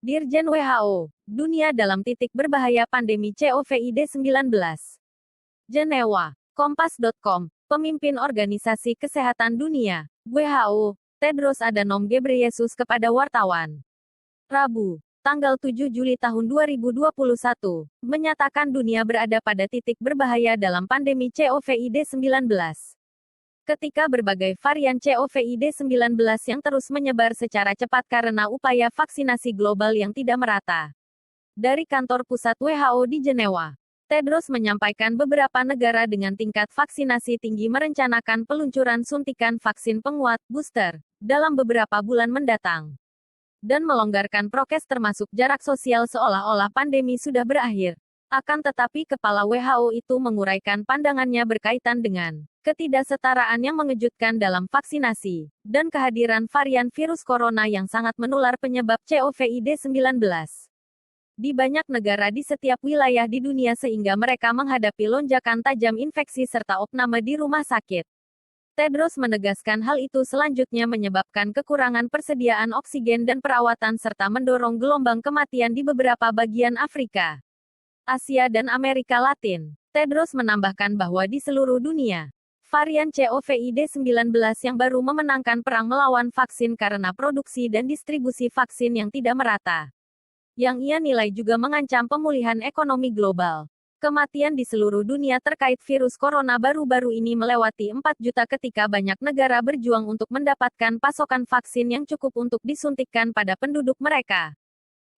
Dirjen WHO, Dunia dalam titik berbahaya pandemi COVID-19. Jenewa, Kompas.com, Pemimpin Organisasi Kesehatan Dunia, WHO, Tedros Adhanom Ghebreyesus kepada wartawan. Rabu, tanggal 7 Juli tahun 2021, menyatakan dunia berada pada titik berbahaya dalam pandemi COVID-19. Ketika berbagai varian COVID-19 yang terus menyebar secara cepat karena upaya vaksinasi global yang tidak merata. Dari kantor pusat WHO di Jenewa, Tedros menyampaikan beberapa negara dengan tingkat vaksinasi tinggi merencanakan peluncuran suntikan vaksin penguat booster dalam beberapa bulan mendatang dan melonggarkan prokes termasuk jarak sosial seolah-olah pandemi sudah berakhir. Akan tetapi kepala WHO itu menguraikan pandangannya berkaitan dengan ketidaksetaraan yang mengejutkan dalam vaksinasi dan kehadiran varian virus corona yang sangat menular penyebab COVID-19 di banyak negara di setiap wilayah di dunia sehingga mereka menghadapi lonjakan tajam infeksi serta opname di rumah sakit. Tedros menegaskan hal itu selanjutnya menyebabkan kekurangan persediaan oksigen dan perawatan serta mendorong gelombang kematian di beberapa bagian Afrika, Asia dan Amerika Latin. Tedros menambahkan bahwa di seluruh dunia, varian COVID-19 yang baru memenangkan perang melawan vaksin karena produksi dan distribusi vaksin yang tidak merata. Yang ia nilai juga mengancam pemulihan ekonomi global. Kematian di seluruh dunia terkait virus corona baru-baru ini melewati 4 juta ketika banyak negara berjuang untuk mendapatkan pasokan vaksin yang cukup untuk disuntikkan pada penduduk mereka.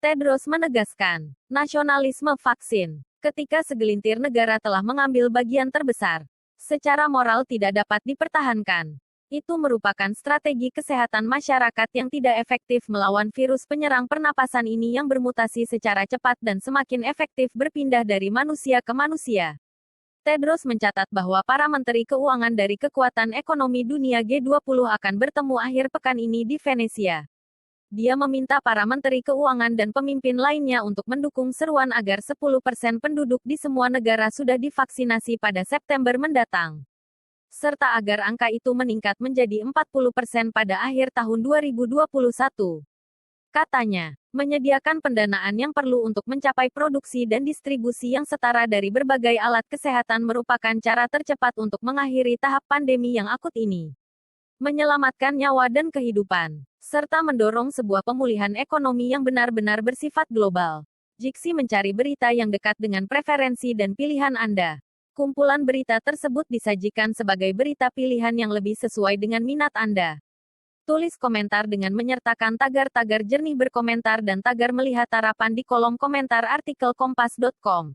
Tedros menegaskan, nasionalisme vaksin, ketika segelintir negara telah mengambil bagian terbesar, secara moral tidak dapat dipertahankan. Itu merupakan strategi kesehatan masyarakat yang tidak efektif melawan virus penyerang pernapasan ini yang bermutasi secara cepat dan semakin efektif berpindah dari manusia ke manusia. Tedros mencatat bahwa para menteri keuangan dari kekuatan ekonomi dunia G20 akan bertemu akhir pekan ini di Venesia. Dia meminta para menteri keuangan dan pemimpin lainnya untuk mendukung seruan agar 10% penduduk di semua negara sudah divaksinasi pada September mendatang. Serta agar angka itu meningkat menjadi 40% pada akhir tahun 2021. Katanya, menyediakan pendanaan yang perlu untuk mencapai produksi dan distribusi yang setara dari berbagai alat kesehatan merupakan cara tercepat untuk mengakhiri tahap pandemi yang akut ini. Menyelamatkan nyawa dan kehidupan, serta mendorong sebuah pemulihan ekonomi yang benar-benar bersifat global. Jiksi mencari berita yang dekat dengan preferensi dan pilihan Anda. Kumpulan berita tersebut disajikan sebagai berita pilihan yang lebih sesuai dengan minat Anda. Tulis komentar dengan menyertakan tagar-tagar jernih berkomentar dan tagar melihat harapan di kolom komentar artikel kompas.com.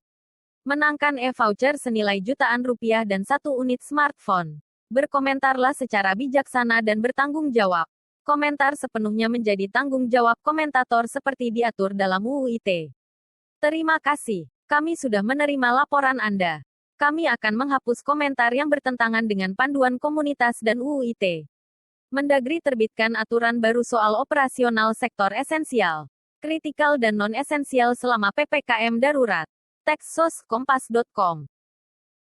Menangkan e-voucher senilai jutaan rupiah dan 1 unit smartphone. Berkomentarlah secara bijaksana dan bertanggung jawab. Komentar sepenuhnya menjadi tanggung jawab komentator seperti diatur dalam UU ITE. Terima kasih. Kami sudah menerima laporan Anda. Kami akan menghapus komentar yang bertentangan dengan panduan komunitas dan UU ITE. Mendagri terbitkan aturan baru soal operasional sektor esensial, kritikal dan non-esensial selama PPKM darurat. Teks sos kompas.com.